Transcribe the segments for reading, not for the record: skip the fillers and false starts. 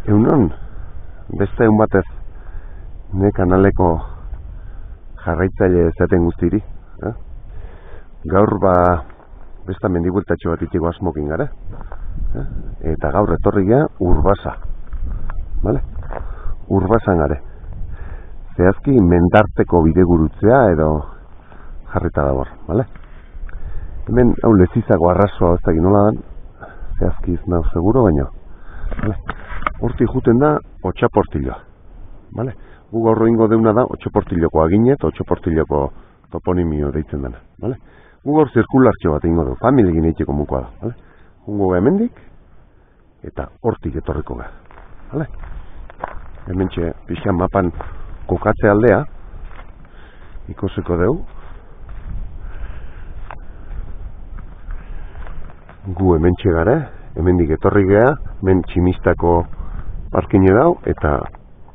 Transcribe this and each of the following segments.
Egunon, beste egun batez, ne kanaleko jarraitzaile zaten guztiri. Gaur besta mendibueltatxo bat itiko asmokin gara. Eta gaur etorri gara Urbasa. Vale? Urbasan gare. Zehazki mendarteko bidegurutzea edo jarrita dabor. Vale? Hemen hau lezizako arrasoa ez dakit nola dan. Zehazki ez nahu seguro baino. Vale? Hortik juten da Otxaportilloa. Vale? Gu gaur ingo deuna da Otxaportilloko aginet, Otxaportilloko toponimio deitzen dena. Vale? Gu gaur zirkulartxo bat ingo du, familiekin eiteko mukoa da. Vale? Ungo hemendik eta hortik etorriko ga. Vale? Hementxe pixan mapan kokatze aldea ikusiko dugu. Gu hementxe gara, hemendik etorri gea, hemen tximistako parkine dau eta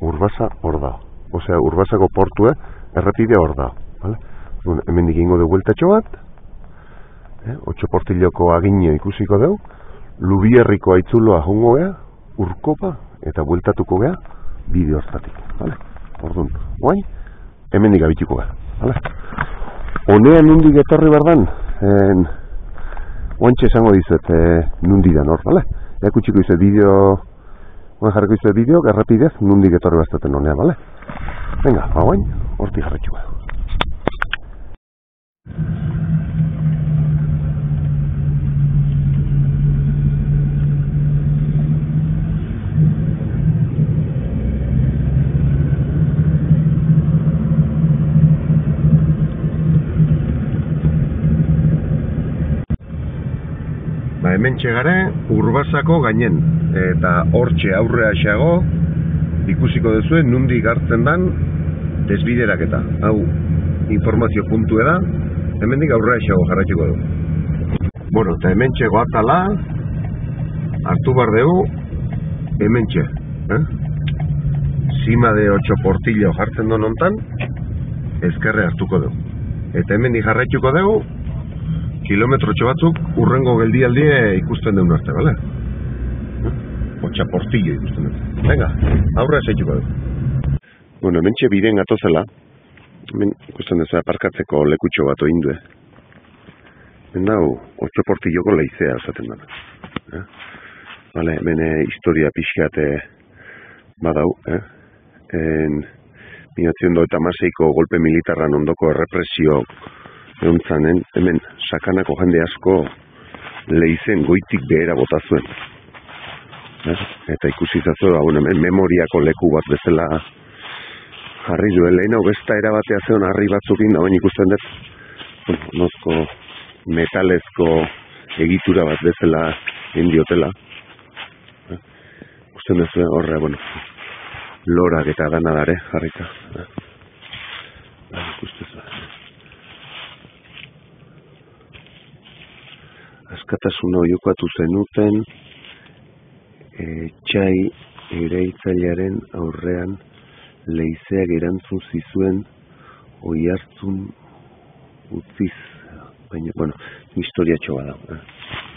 Urbasa hor dau. Osea, Urbasako portue errepide hor dau. Vale? Hemendik ingo dugu bueltatxo bat, Otxaportilloko agine ikusiko dugu, Lubierriko aitzuloa jungo gea, Urkopa eta bueltatuko gea bide hortatik. Vale? Orduan, guai, hemendik abitiko gea. Vale? Honean nundik etorri berdan, oantxe esango dizuet nundi dan hor, vale? Eakutsiko dizuet bideo, jarriko dizuet bideo, errepidez nundik etorri bastaten honean, vale? Venga, guain, hortik jarretxu gara. Hemen txegare Urbasako gainen eta hortxe aurrea xago ikusiko duzuen nundik hartzen dan desbideraketa. Hau informazio puntue da, hemendik aurrea xago jarraituko du. Bueno, eta hemen txego atala hartu bar dugu hemen txe. Zima de Otxaportillo jartzen duen ontan ezkerre hartuko dugu. Eta hemendik jarraituko dugu kilometrotxo batzuk urrengo geldialdie ikusten deun arte, bale? Otxaportillo ikusten deun. Venga, aurra esaituko dugu. Bueno, hemen txe biden gatozela, hemen ikusten dezu aparkatzeko lekutxo bat oindue. Hemen dau, Otxaportilloko leizea esaten dara. Vale, hemen historia pixkate badau, 1986ko golpe militarran ondoko errepresio eguntzanen, hemen sakanako jende asko leizen goitik behera bota zuen. Eta ikusi zazu, hemen memoriako leku bat bezala jarri duen. Lehen hau besta erabatea zeon harri batzukin, hauen ikusten dut, nozko metalezko egitura bat bezala indiotela. Ikusten dut horre, lorak eta danadare jarrita. Ikusten dut. Askatasuna oiukatu zenuten txai eraitzailearen aurrean leizeak erantzun zizuen oihartzun utziz. Baina, historia txoa da.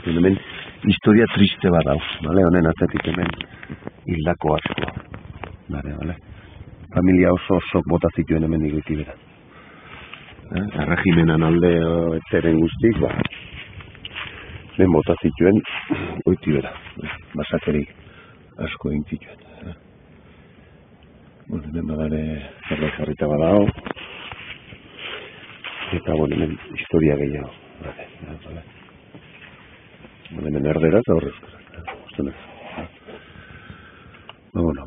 Hemen, historia triste bat da. Honen atzetik hemen hildako asko. Familia oso bota zituen hemen ikuti bera. Erregimenan alde etzeren guztik, ben bota zituen oiti bera, basakerik asko egin zituen. Hemen badare zerbait jarrita badao, eta hemen historia gehiago. Hemen erderaz da horrezkara.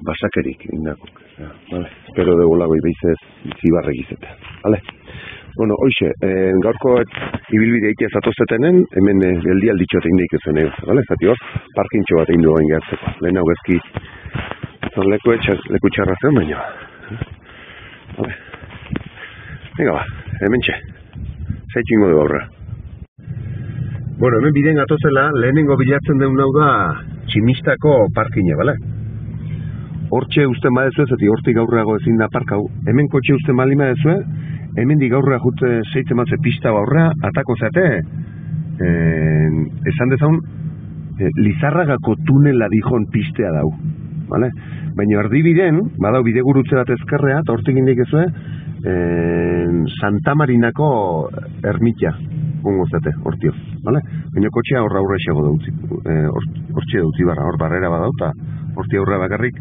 Basakerik indako. Espero dugu lagoi behizez zibarrek izete. Hoxe, gaurko ibilbide eitea zatozetenen, hemen geldialditxo eta indeik ezen egin. Zati hor, parkintxo bat egin du gain gehatzeko. Lehen hau gezki, leku txarra zen, baina. Venga hemen txe. Zaitxo ingo du aurra. Hemen biden gatozela, lehenengo bilatzen deun hau da tximistako parkine, bale? Hortxe usten badezue, zati hortik aurreago ezin da parkau. Hemen kotxe usten bali badezue, hemendik aurrea jute zeitzen batze pista aurrea, atako zate, esan dezaun, Lizarragako tunela dijon pistea dau. bale? Baina erdibiden, badau bidegurutze bat ezkerrea, eta hortik indik ezue, Santa Marinako ermitia, gongo zete, hortio, bale? Baina kotxea horra esego dautzi, hortxe dautzi barra, hor barrera badau, eta horti aurra bakarrik,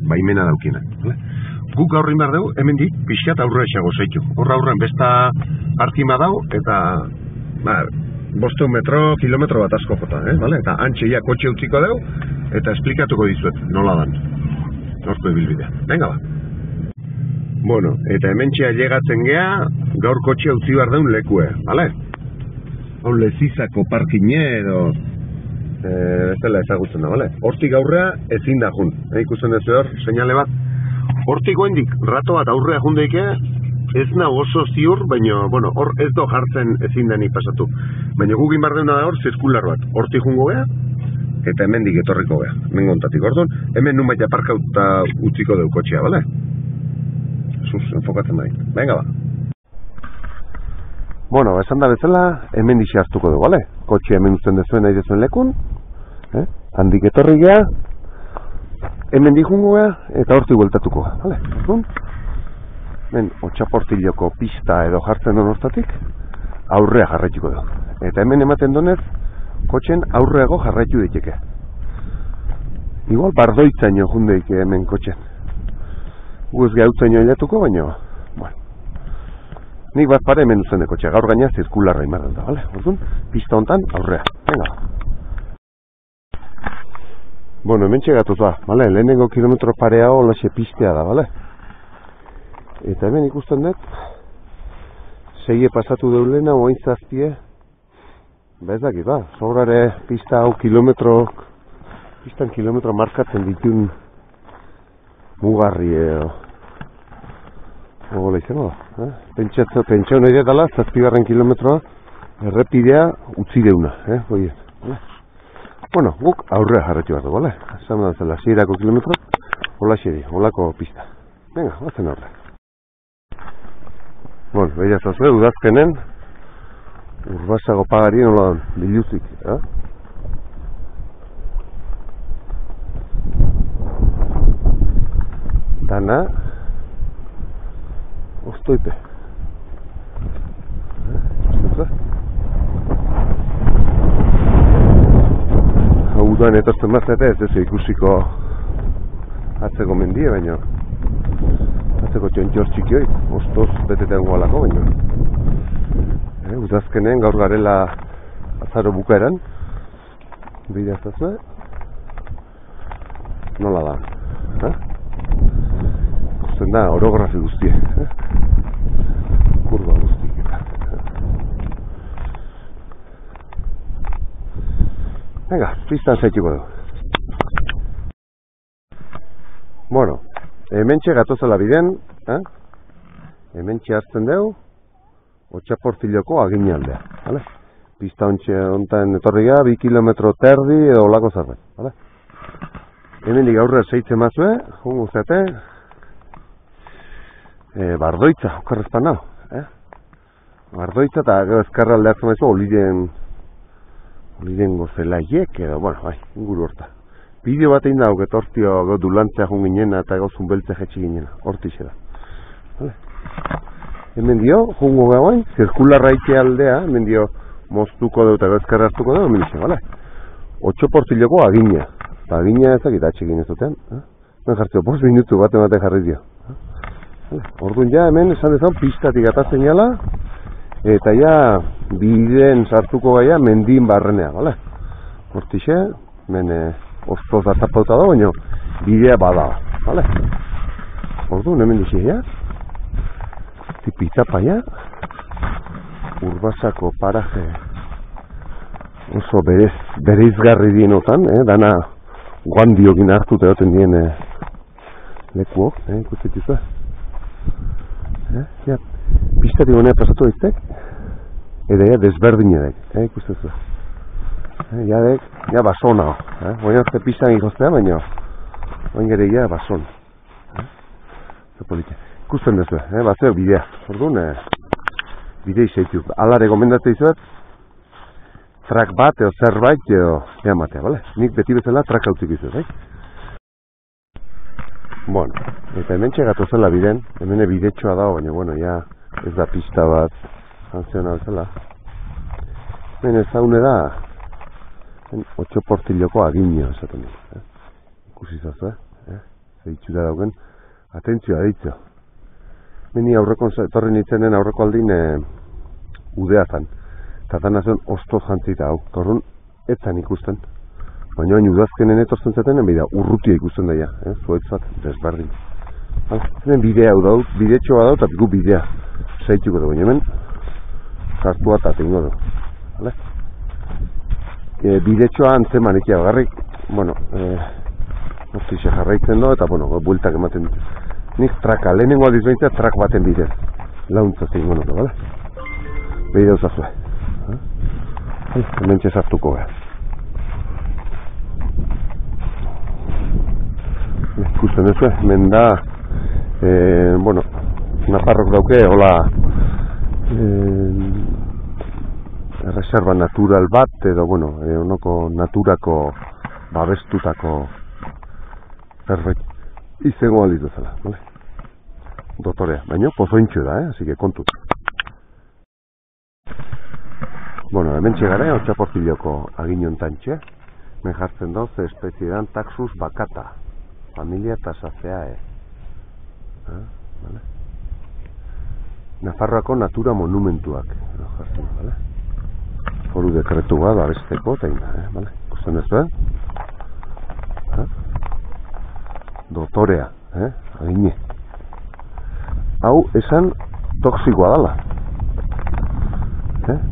baimena daukienak, bale? Guk aurrin behar dugu, hemen dik, pixkat aurra esego zeitu. Horra aurren besta partima dau, eta 500 metro, kilometro bat asko jota, bale? Eta antxeia kotxe utziko dugu, eta esplikatuko dizuet, nola dan. Horko ibilbidea. Venga ba. Bueno, eta hementxea llegatzen gea, gaur kotxe utzi behar daun lekue, bale? Hau lezizako parkine edo ez dela ezagutzen da, bale? Hortik aurrea ezin da jun. Ikusten duzu hor, seinale bat. Hortik goendik, rato bat aurrea jundeike, ez nahi oso ziur, baina, bueno, hor ez do jartzen ezin deni pasatu. Baina gugin behar deuna da hor, zirkular bat. Hortik jungo gea, eta hemendik etorriko gea. Hemen gontatik, orduan, hemen nun baita parkauta utziko deu kotxea, bale? Sus, enfokatzen bai. Venga ba. Bueno, esan da bezala, hemen dixe hartuko dugu, bale? Kotxe hemen uzten dezuen nahi dezuen lekun, handik etorri gea, hemen dihungo gea, eta hortik bueltatuko gea, bale? Orduan, hemen Otxaportiloko pista edo jartzen duen hortatik, aurrea jarraituko dugu. Eta hemen ematen donez, kotxen aurreago jarraitu diteke. Igual bardoitzaino jundeik hemen kotxen. Guz gautzaino hilatuko, baina, bueno. Nik bat pare hemen duzen de kotxea, gaur gaina zirkularra imarren da, bale? Orduan, pista hontan aurrea. Venga. Bueno, hemen txegatuz ba, bale? Lehenengo kilometro parea holaxe pistea da, bale? Eta hemen ikusten dut, seie pasatu deulena, oain zazpie, ba ez dakit, ba, sobrare pista hau pistan kilometro markatzen ditun mugarri edo gola izango da, pentsau nahi dela, 7. kilometroa errepidea utzi deuna, oie. Bueno, guk aurrea jarretu behar du, bale? Esan da zela, 6. kilometro, hola xeri, holako pista. Venga, batzen aurre. Bueno, behira zazue, udazkenen, urbasago pagari nola biluzik, Dana, ostoipe. Udan etortzen bazete ez ez ikusiko atzeko mendie, baina atzeko txontxor txikioik, ostoz betetean gualako, baina udazkenen gaur garela azaro bukaeran, bidea zazue, nola da, ikusten da orografi guztie, kurba guztik eta. Venga, pistan zaitiko du. Bueno, hementxe gatozela biden, hementxe hartzen dugu, Otxaportiloko aginaldea, vale? Pista hontan etorria, 2 kilometro terdi edo olako zerbait, vale? Hemendik aurrera zeitzen mazue, jungo zeate, Bardoitza, okarrezpan nago, Bardoitza eta gero ezkarra aldeatzen maizu, oliden gozelaiek edo, bueno, bai, inguru horta. Bideo bat egin dago, etortio dulantzea jun ginena eta gozun beltze jetxi ginena, hortixe da. Vale? Hemen dio, jungo gauain, zirkularra ike aldea, hemen dio, moztuko dugu eta ezkarra hartuko dugu, hemen dixe, bale? Otxaportiloko agina. Eta agina ezak eta atxekin ez dutean. Ben jartzeo, 5 minutu bat ematen jarri dio. Orduan ja, hemen esan dezan pistatik atatzen jala, eta ja, bideen sartuko gaia mendin barrenea, bale? Hortixe, hemen ostoz atapauta da, baina bidea bada, bale? Orduan, hemen dixe, ja? Tipizapa, ja? Urbasako paraje oso bereizgarri dienotan, dana guandiokin hartuta egoten dien lekuok, ikustetuza. Ja, pistatik honea pasatu daiztek, eta ja desberdinedek, ikustetuza. Ja basona, baina azte pistan ikostea, baina baina gero ja bason. Ikusten duzu, batzeo bidea, orduan, bidei zeitu. Alare gomendatzen izuet, trak bat edo zerbait edo ematea, bale? Nik beti bezala trak hautik izuet, Bueno, eta hemen txegatu zela biden, hemen bidetxoa dago, baina, bueno, ja ez da pista bat sanzional zela. Hemen ezaune da, Otxoportilloko aginio, esaten dut. Ikusi zazu, zeitxura dauken, atentzioa deitzo. Meni aurreko, etorri nintzenen aurreko aldin udea zan. Eta dana zen osto jantzita hau, torrun etzan ikusten. Baina hain udazkenen etortzen zaten, bida urrutia ikusten daia, zuetzat, desberdin. Hemen bidea hau daut, bidetxoa daut, eta gu bidea zeituko dugu, baina hemen sartua eta tengo du. Bidetxoa antzeman ikia bagarrik, bueno, hortixe jarraitzen du, eta bueno, bueltak ematen dut. Nik traka, lehenengo aldiz behintzat trak baten bidez, launtza zingo nuke, bale? Behi dauzazue. Hemen txezartuko gara. Ikusten duzu, hemen da, bueno, Nafarrok dauke, hola, reserva natural bat, edo, bueno, onoko naturako babestutako zerbait izango aldiz bezala, vale? Dotorea, baina pozointxo da, así que kontut. Bueno, hemen txegara, Otxaportilloko aginontan txe, men jartzen doz, espezie dan Taxus baccata, familia Tasaceae. Vale? Nafarroako natura monumentuak, jartzen, vale? Foru dekretu bat, abesteko, eta ina, vale? Ikusten ez da? Dotorea, agine. Hau esan toksikoa dala.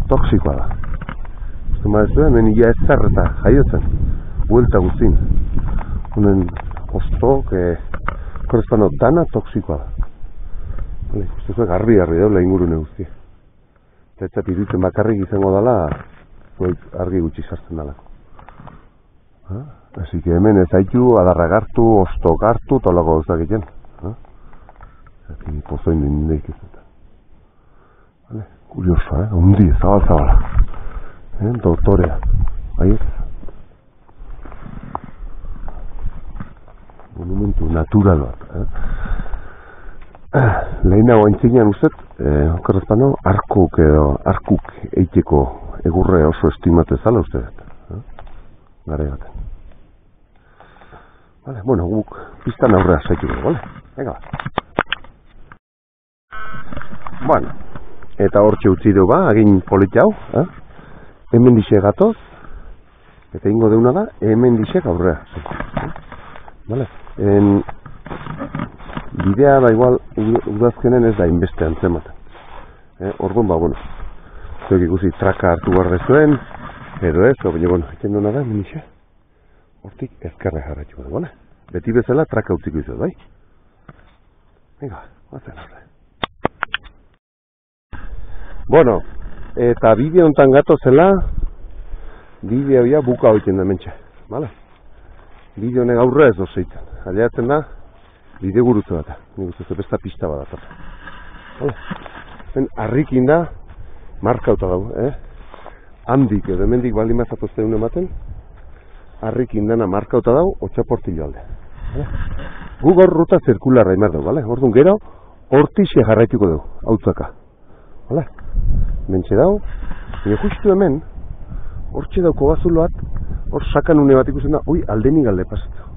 Toksikoa da. Uste maez du, hemen ia ez zarreta jaiotzen. Buelta guztin. Unen osto, korrespano dana toksikoa da. Uste zuen garbi daula ingurune guzti. Eta etzat iruditzen bakarrik izango dala, argi gutxi sartzen dala. Así que hemen ez haitu, adarra gartu, osto gartu, tolako gauzak egiten. Zati pozoin nindeik ez dut. Vale? Kurioso, ondi, zabala. Doktorea. Aiet. Monumentu natural bat. Lehenago entzinean uzet, okerrezpano, arkuk eiteko egurre oso estimate zala uste dut. Gare baten. Vale, bueno, guk pistan aurrea zaituko, vale? Venga. Bueno, eta hortxe utzi du ba, agin politi hau, hemen dixe gatoz, eta ingo deuna da, hemen dixe aurrea. Vale? Bidea da igual, udazkenen ez da inbeste antzematen. Orduan ba, bueno, zuek ikusi traka hartu barre zuen, edo ez, baina, bueno, iten duena da, hemen dixe. Hortik ezkerre jarratxuko da, bale? Beti bezala traka utziko izan, bai? Venga, batzen horre. Bueno, eta bideo hontan gato zela, bideo ja buka hoiten da mentxe, bale? Bideo honek aurre ez dozeitzen. Aliatzen da, bideo gurutze bat, nik uste zepesta pista bat atorra. Bale? Ben, harrikin da, markauta dago, handik edo hemendik baldin mazatu zeun ematen, harrikin dana markauta dago, Otxaportillo alde. Gu gaur ruta zirkularra imar dugu, bale? Orduan gero, hortixe jarraituko dugu, hautzaka. Bale? Mentxe dago, baina justu hemen, hortxe dauko gazuloat, hor sakan une bat ikusten da, oi, aldenik alde pasatu.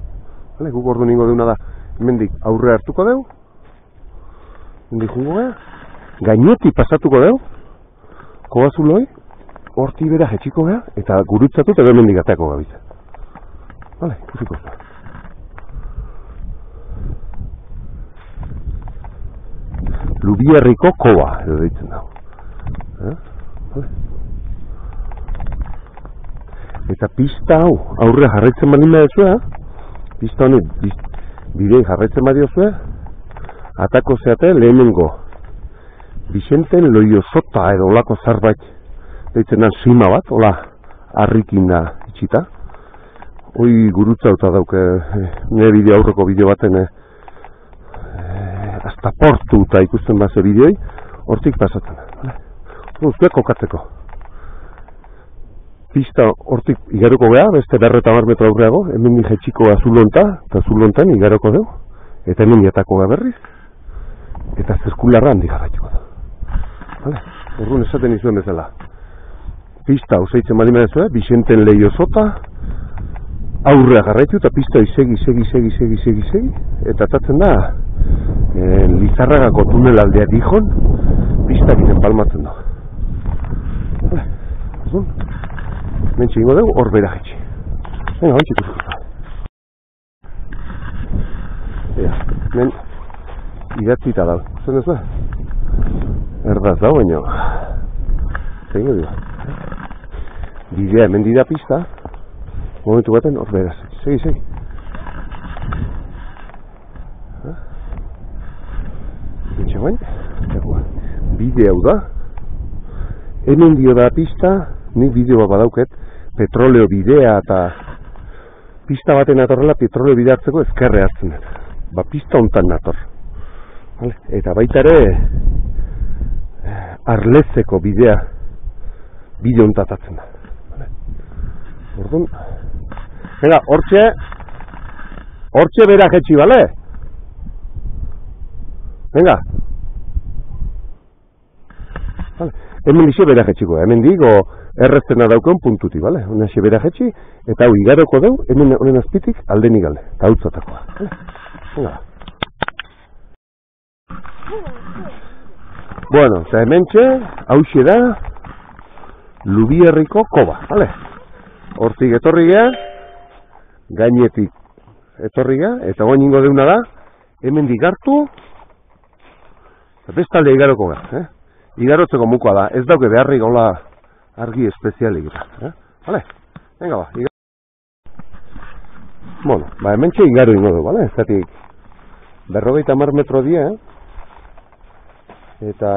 Bale? Gu orduan ingo deuna da, hemendik aurre hartuko dugu, hemendik jungo gara, gaineti pasatuko dugu, kogazuloi, horti bera jetxiko gara, eta gurutzatu eta hemendik ateako gabitzen. Vale, ikusiko ez da. Lubierriko koba, edo deitzen dago. Vale. Eta pista hau, aurre jarraitzen baldin badezue, pista honi bidei jarraitzen badiozue, atako zeate lehenengo Vicenten Loiosota edo olako zerbait deitzen da sima bat, hola harrikin da itxita. Hoi gurutzauta dauke nire bideo aurreko bideo baten hasta portu eta ikusten baze bideoi, hortik pasatzen. Zuek kokatzeko. Pista hortik igaruko geha, beste 150 metro aurreago, hemen jetxiko azulonta, eta azulontan igaroko dugu. eta hemen jatako berriz, eta zirkularra handi garraituko da. Vale? Orduan esaten izuen bezala. Pista oseitzen bali medezu, Bixenten Leio Sota, aurrea garraitu eta pista segi, eta atatzen da, Lizarragako tunelaldea Dijon, pistak inen palmatzen da. Vale? Orduan, mentxe ingo dugu, hor bera jetxe. Venga, hontxe ikusiko. Men, idatzita dago. Zer ez da? Erdaz dago, baina. Zer ingo dugu. Bidea, hemen dida pista. Momentu baten, hor beraz. Segi. Bitxe bain. Bide hau da. Hemen dio da pista. Nik bideoa badauket. Petroleo bidea eta pista baten atorrela petroleo bidea hartzeko ezkerre hartzen dut. Ba, pista hontan nator. Vale? Eta baita ere Arlezeko bidea bide hontatatzen da. Vale? Orduan, venga, hortxe bera jetxi, bale? Venga. Vale. Hemen dixe bera jetxiko, hemen digo erreztena daukeun puntuti, bale? Hona xe bera jetxi, eta hau igaroko deu, hemen honen azpitik alden igale, eta hautzatakoa. Vale? Venga. Bueno, eta hementxe, hauxe da, Lubierriko koba, bale? Hortik etorri geha, gainetik etorri geha, eta goin ingo deuna da, hemen digartu, eta bestalde igaroko geha, Igarotzeko mukoa da, ez dauke beharrik hola argi espezialik, bale? Venga ba, bueno, ba, hementxe igaro ingo du, bale? Zatik, 50 metro die, eta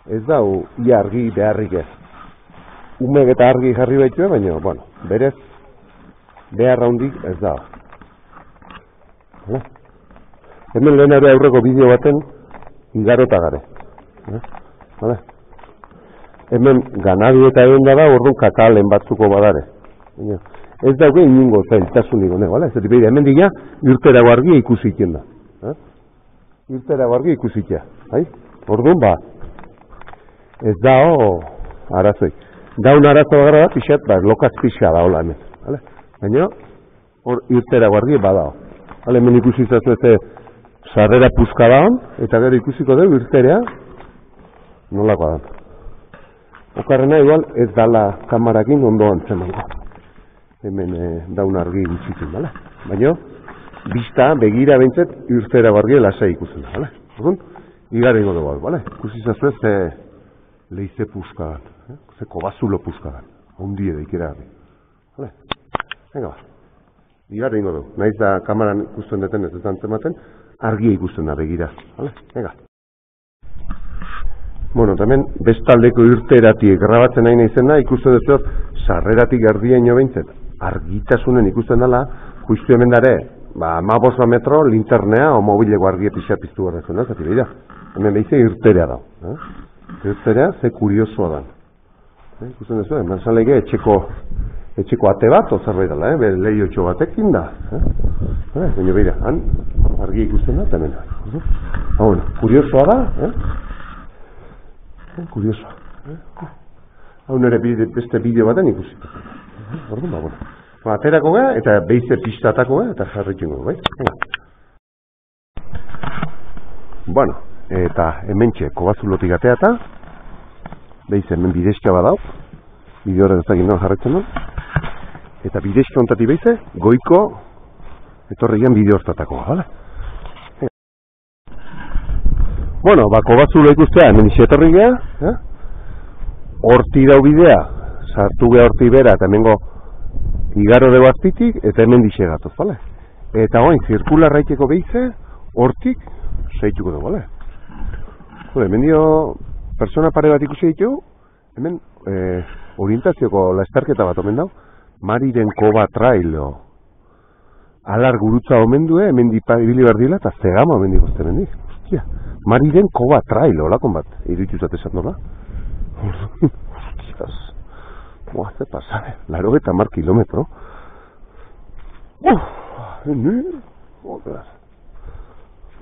ez dau ia argi beharrik ez. Umek eta argi jarri baitue, baina, bueno, berez behar handik ez da. Hemen lehen ere aurreko bideo baten igarota gare. Vale? Hemen ganadu eta egon da, orduan kakalen batzuko badare. Ez dauke inungo zailtasunik hone, bale? Ez dira, hemen dira, irterago argia ikusikien da. Irterago argia ikusikia. Orduan, ba, ez dao arazoi. Daun arazo gara da, pixat, ba, lokaz pixa da, hola hemen. Baina, hor irterago argia badao. Hemen ikusitzazu ez sarrera puzka daun, eta gero ikusiko dugu irterea, nolakoa da. Okarrena igual ez dala kamarakin ondoan zemango. Hemen daun argi gutxitzen, bale? Baina, bista, begira bentzet, irtera barri lasai ikusten, bale? Orduan, igara ingo dugu, bale? Ikusizazu ez leize puskagan, ze kobazulo puskagan, ondi edo ikera garri. Bale? Venga ba, igara ingo dugu. Naiz da kamaran ikusten deten ez antzematen, argia ikusten da begira, bale? Venga. Bueno, tamen, bestaldeko irteratik grabatzen nahi naizen da, ikusten dut sarreratik erdien behintzet, argitasunen ikusten dela, justu hemen dare, ba, 15 metro, linternea, o mobileko argia pixea piztu garrazen, zati behira. Hemen behize irterea da. Irterea, ze kuriosoa da. Ikusten dut, eman zalege etxeko ate bat, ozerbait dela, lehiotxo batekin da. Baina behira, han, argia ikusten da, eta hemen da. Bueno, kuriosoa da, kurioso. Hau nire beste bideo baten ikusi. Orduan, ba, bueno. Aterako gara, eta behize pistatako gara, eta jarritzen bai? Bueno, eta hementxe kobazulotik atea eta behize hemen bidezka badau. Bideo horret ezagin non jarritzen non. Eta bidezka ontati behize, goiko etorrian bideo hortatako, bale? Bueno, ba, kobazulo ikustea, hemen etorri geha, horti dau bidea, sartu geha horti bera, eta hemengo igaro dugu azpitik, eta hemen dixe gatoz, bale? Eta oin, zirkularraiteko behize, hortik, seituko dugu, bale? Jode, hemen dio, persona pare bat ikusi ditugu, hemen, orientazioko lasterketa bat omen dau, Mariren Koba Trailo, alar gurutza omen du, hemen ibili berdila, eta zegama omen dik oste hemen dik. Mariren Koba Trailo, lakon bat, irutxuzat esan dola. Hostias, ze pasare, 80 kilometro. Joder.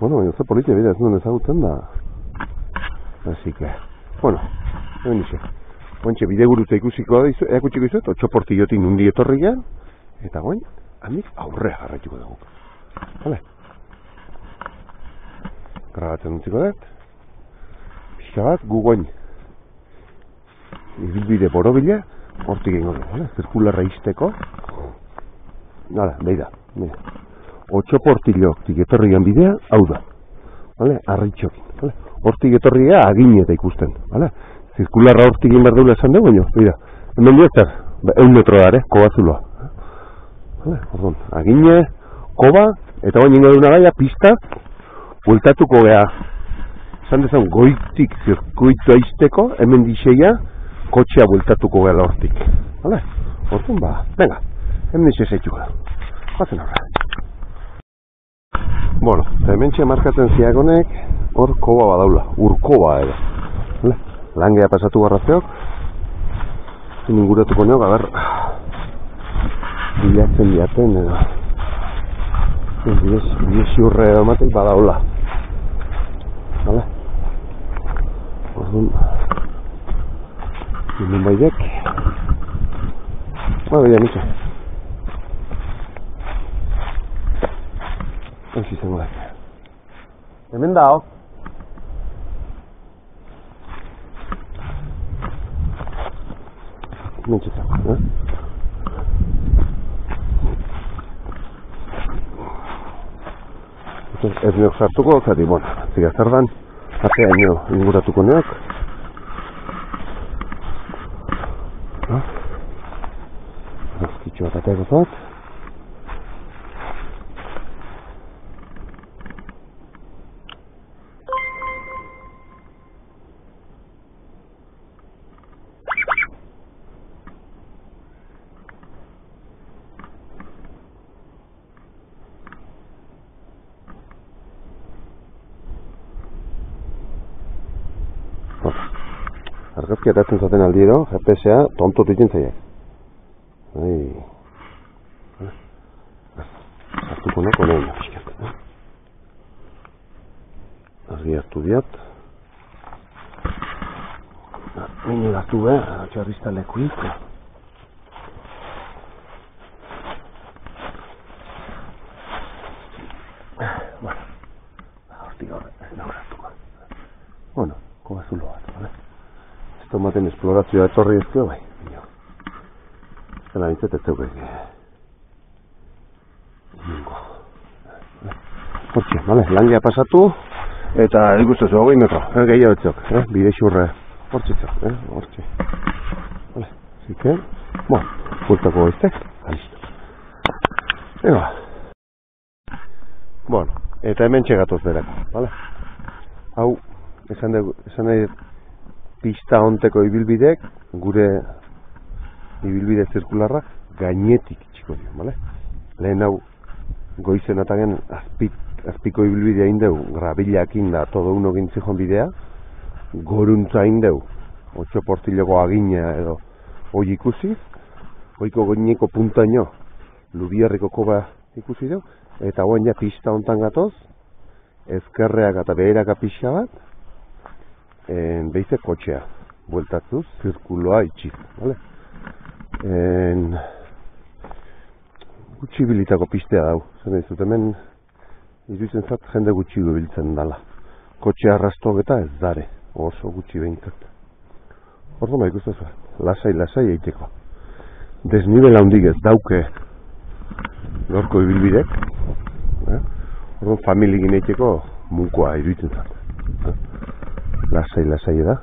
Bueno, ez da politia bidea, ez nuen ezagutzen da. Así que, bueno, hemen iso. Ointxe, bidegurutza ikusiko da, eakutsiko izuet, otxoportillotik nundi etorrian, eta goin, handik aurrea jarraituko dugu. Vale? Grabatzen utziko dut. Pixka bat, gu goin. Ibilbide borobila, hortik egingo dugu, vale? Zirkularra izteko. Nada, beida. Otxoportillotik etorrian bidea, hau da. Vale? Arritxokin, vale? Hortik etorria agin eta ikusten, vale? Zirkularra hortik egin behar deula esan dugu, baina, beida. Hemen dira, 1 metro da, kobazuloa. Vale? Orduan, agine, koba, eta baina ingo duna gaia, pista, bueltatuko geha, esan dezan, goitik zirkuitu aizteko, hemen diseia, kotxea bueltatuko geha hortik. Vale? Orduan, ba, venga, hemen dixe zaituko da. Bazen horra. Bueno, eta hemen txe markatzen ziagonek, hor koba badaula, urkoba edo. Vale? Langea pasatu garrazeok, inguratuko neok, agar, bilatzen diaten edo. Biesi urre edo matek badaula. Vale? Orduan, ginen baidek. Baina, mitxe. Hauzi zengo da. Hemen dao. Mentxetan, Ez neok sartuko, zati, bueno, ziga zardan, atea nio inguratuko neok. Azkitxo bat ateako zat. Argazki atatzen zaten aldiero, GPS-a tonto ditzen zaiak. Hartuko noko nahi pixkat. Argi hartu diat. Nini hartu behar, txarrizta lekuik. Bueno, hortik gaur hartuko. Bueno, koba zulo bat, vale? Tomaten esplorazioa etorri ezkio, bai. Zela bintzet ez zeuk Hortxe, vale, langea pasatu, eta ikustezu, 20 metro, gehiago etzok, bide xurre, hortxe etzok, hortxe. Vale, zike, bueno, pultako goiztek, listo. Ega. Bueno, eta hemen txegatoz berako, vale? Hau, esan nahi pista honteko ibilbidek, gure ibilbide zirkularrak gainetik txiko dio, bale? Lehen hau goizen atagen azpiko ibilbidea indeu, grabilak inda, todo uno gintzikon bidea, goruntza indeu, otxoportiloko agina edo hoi ikusi, hoiko goineko puntaino Lubiarriko koba ikusi deu, eta hoen ja pista hontan gatoz, ezkerreak eta beheraka pixa bat, beize kotxea, bueltatzuz, zirkuloa itxiz, vale? Gutxi bilitako pistea dau, zen dizut, hemen iruditzen zat jende gutxi biltzen dala. Kotxea arrastok eta ez dare, oso gutxi behintzat. Orduan ba ikustezu, lasai eiteko. Desnibel handik ez dauke lorko ibilbidek, orduan familiekin eiteko mukoa iruditzen zat. Lasai da.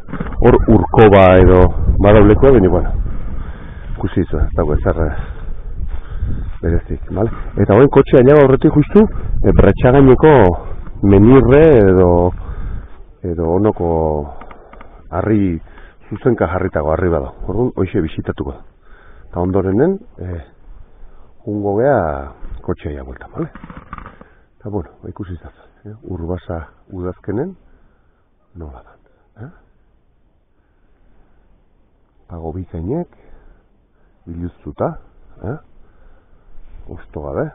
Hor urkoba edo badauleko, baina, bueno, ikusi izu, ez dago ezarra berezik, vale? Eta hoen kotxea nago horretik justu, bretxagaineko menirre edo onoko harri, zuzenka jarritago harri bada. Orduan, hoixe bisitatuko da. Eta ondorenen, jungo geha kotxea bueltan, vale? Eta, bueno, ikusi izaz, urbasa udazkenen, nola da. Pago bikainek, biluztuta, osto gabe,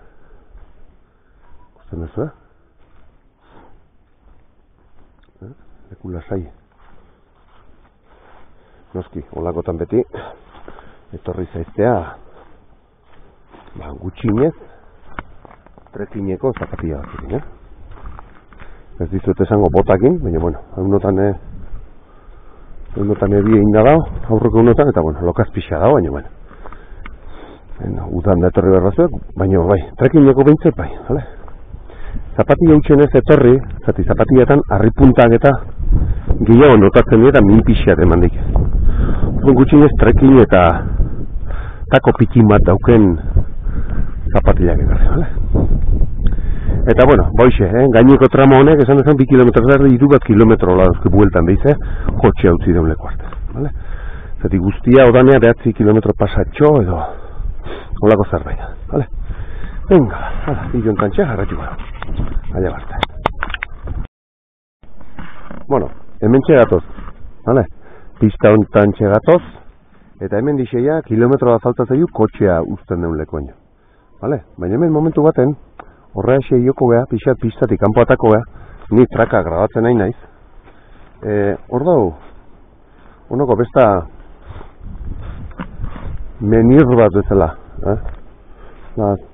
ikusten duzu, leku lasai. Noski, olakotan beti, etorri zaiztea, gutxinez, trekineko zapatia batzukin, Ez dizut esango botakin, baina, bueno, haunotan ebi egin da dago, aurreko haunotan, eta, bueno, lokaz pixa dago, baina, bueno. Udan da etorri berrazuek, baina, bai, trekineko behintzet, bai, vale? Zapatia hutsen ez etorri, zati zapatiatan harripuntak eta gehiago notatzen dira min pixeat eman dik. Gutxinez trekin eta tako pikin bat dauken zapatiak ekarri, vale? Eta, bueno, boixe, gaineko tramo honek, esan dezan 2 kilometro zerri, 2 kilometro lauzke bueltan behize, jotxe hau zideun leku arte, vale? Zati guztia odanea 9 kilometro pasatxo edo holako zerbait, vale? Venga, hala, ilontan txea jarratu gara. Aia basta. Bueno, hemen txegatoz, vale? Pista honetan txegatoz, eta hemen dixeia kilometro bat falta zaio kotxea uzten deun lekoen. Vale? Baina hemen momentu baten, horrea xeioko geha, pixat pistatik kanpo atako geha, ni traka grabatzen nahi naiz. Hor dau, honoko besta menir bat bezala,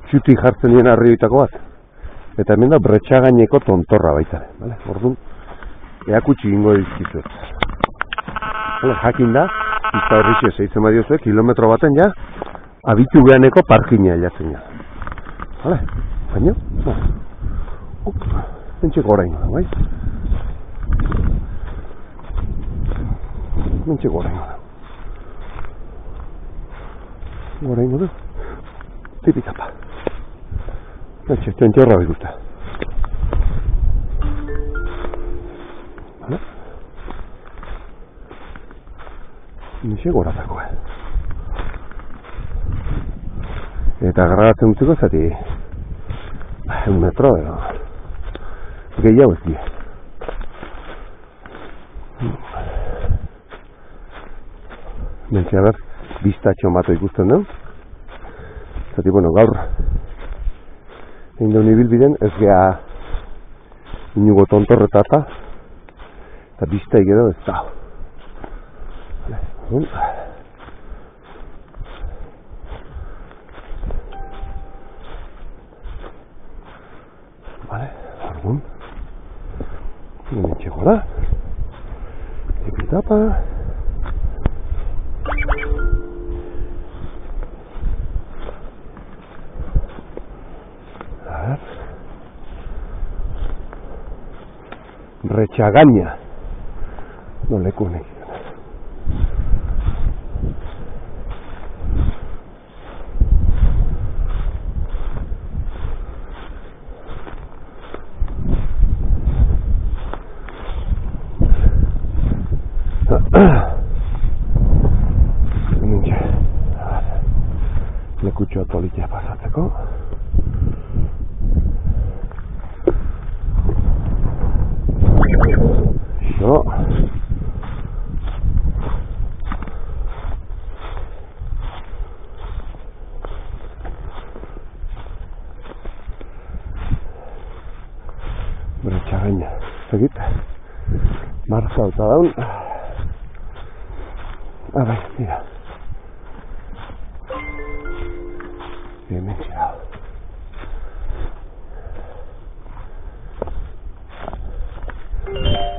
txuti jartzen nien arrioitako bat. Eta hemen da Bretxagaineko tontorra baita. Vale? Orduan, eakutsi ingo dizkizuet. Vale? Jakin da, pista horrixe zeitzen badiozuek, kilometro baten ja, abitu behaneko parkina hilatzen ja. Vale? Baina? Mentxeko oraino da, bai? Mentxeko oraino da. Oraino da? Tipikapa. Mentxe horra bikusta. Vale? Nixe goratako, Eta garratzen utziko zati 1 metro edo gehiago ez die. Mentxe agar, biztatxo mato ikusten den. Zati, bueno, gaur egin duen ibilbiden ez geha inugo tontorretata eta bizta edo ez da. Vale, orgun. Hemen txeko da. Epitapa. A ver. Bretxagaina. No leku honek. Lekutxoa tolitea pasatzeko. Xo. Bretxagaina. Segit. Marka eta daun. Bai, mira. Hemen txera.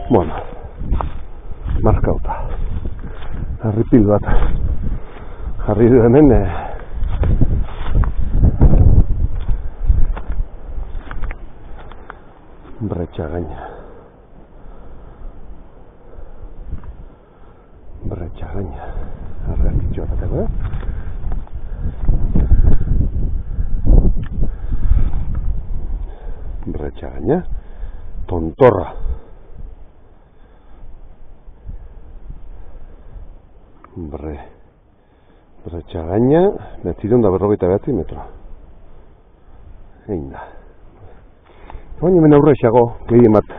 Bueno, markauta. Harripil bat jarri du hemen Bretxagaina. Bretxagaina. Arrezkitxo bateko, Bretxagaina. Tontorra. Bretxagaina. 249 metro. Egin da. Baina hemen aurre esago, gehien bat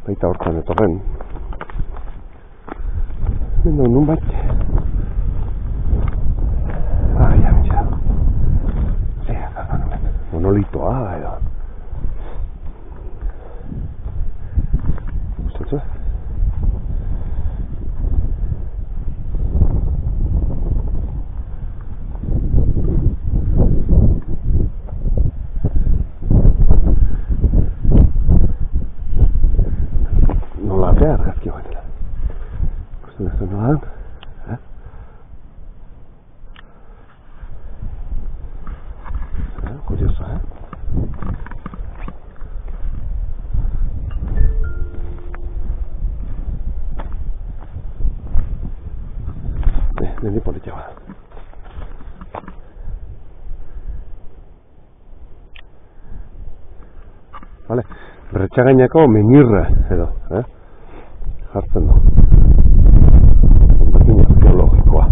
baita hortan etorren. Hemen nun bat. Ja, mitxa. Monolitoa, edo. Curioso, mendi politia bada. Vale, Berretxagainako menirra edo, jartzen du. Hondakin arkeologikoa.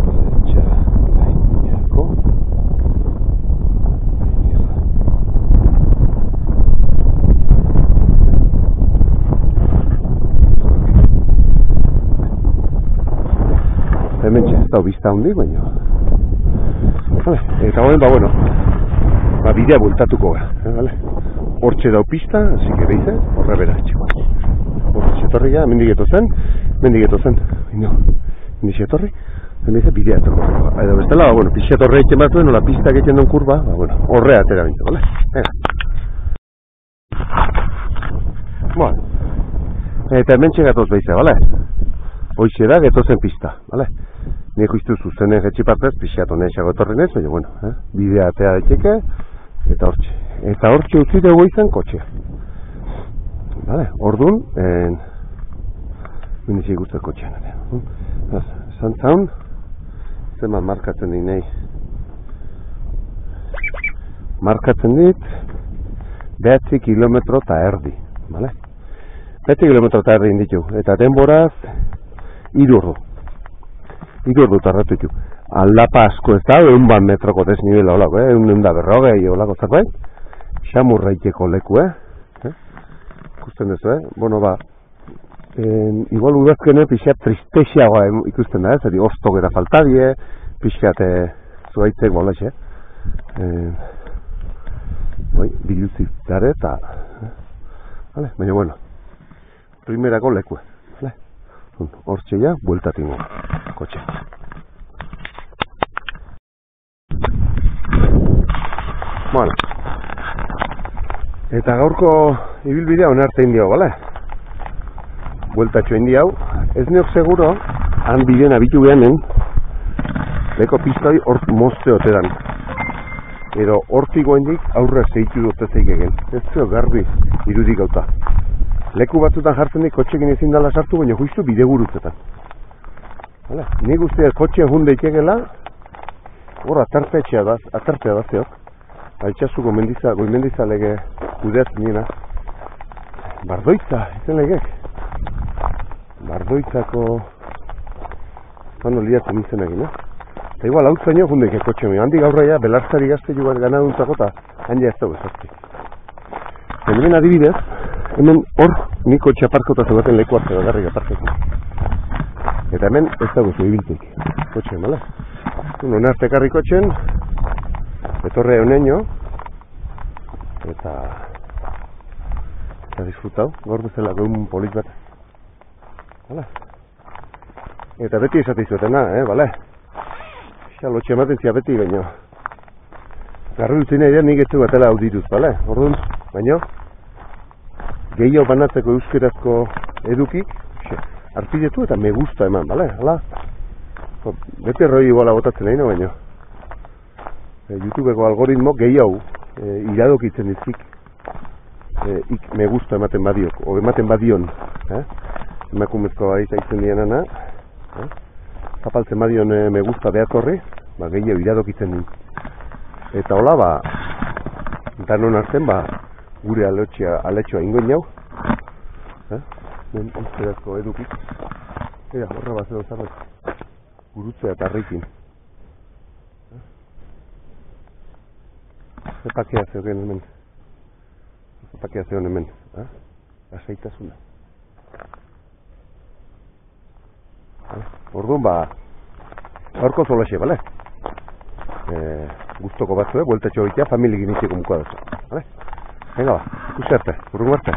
Berretxagainako menirra. Hementxe, ez da bizta handi, baina. Vale, eta honen, bueno, bidea bueltatuko gara, vale? Hortxe dau pista, así que beize, horre bera, txiko. Hortxe etorria, mendigeto zen, ino, mendixe etorri, mendize bidea etorko. Edo bestela, bueno, pixe etorre etxe batzuen, nola pista egiten duen kurba, bueno, horre atera bintu, vale? Bueno, eta hemen txegatoz beize, vale? Hoixe da, getozen pista, vale? Nik uiztu zuzenen jetxipartez, pixeatu neixago etorren ez, baina, bueno, bidea atea daiteke, eta hortxe. Eta hortxe utzi dugu izan kotxea. Vale, orduan, mindizik guztat kotxean. Zantzaun, zema markatzen dit nahi. Markatzen dit, 9 kilometro eta erdi, vale? 9 kilometro eta erdi inditu, eta denboraz, 3 ordu. 3 ordu tarratu ditu. Aldapa asko ez da, 100 metroko desnibela olako, 140 olako zerbait. Xamurraiteko leku, ikusten duzu, bueno, ba, igual udazkene pixat tristexeagoa ikusten da, zari ostok eta faltadie, pixat zuaitzek bolaxe. Biluzik dare eta, baina, bueno, primerako leku, hortxe ja, bueltatingo, kotxe. Bueno, eta gaurko ibilbidea onarte indi hau, bale? Bueltatxo indi hau, ez neok seguro, han bideen abitu behanen, leko pistoi hort mozte oteran. Edo hortik goendik aurra zeitu dute zeikegen. Ez zeo garbi irudik gauta. Leku batzutan jartzen dik kotxekin ezin dala sartu, baina juizu bide gurutzetan. Nik uste kotxean jundeikegela, hor atartea da zeok. Altxasu goimendiza lege kudeatzen nina. Bardoitza, ezen legek. Bardoitzako pano liatzen izen egin, Eta igual hau zaino jundeik ekotxe mi. Handik aurraia belartzari gazte jugar ganaduntzako eta handia ez dago ezazti. Hemen adibidez, hemen hor niko txaparkota zegoeten leku hartze da garrik aparkeko. Eta hemen ez dago zu ibiltik. Kotxen, bale? Nonarte karri kotxen, etorre honeño, eta disfrutau, gaur bezala geun polit bat. Bale? Eta beti esatizuetena, bale? Lotxe ematen zia beti, baino. Garri dutzen nahi nik etzu batela audiruz, bale? Orduan, baino, gehiago banatzeko euskerazko edukik, arpidetu eta me gusta eman, bale? Hala? Beti erroi iguala botatzen nahi, baino. YouTubeko algoritmo gehiago iradokitzen dizkik me gusta ematen badiok, o ematen badion, emakumezko aita izen dianana, zapaltzen badion me gusta behatorri, gehiago iradokitzen din. Eta hola, danon arten, gure aletxoa ingoin jau, euskerazko edukik, horra bat zero zarret, gurutzea eta harrikin. Zepakea zeogen hemen. Zepakea zeogen hemen. Lasaitasuna. Orduan, gaurko zolaxe, bale? Guztoko batzue, bueltatxo egitea, familiekin itxeko mukoa datzu. Venga, ikusi arte, urrungo arte.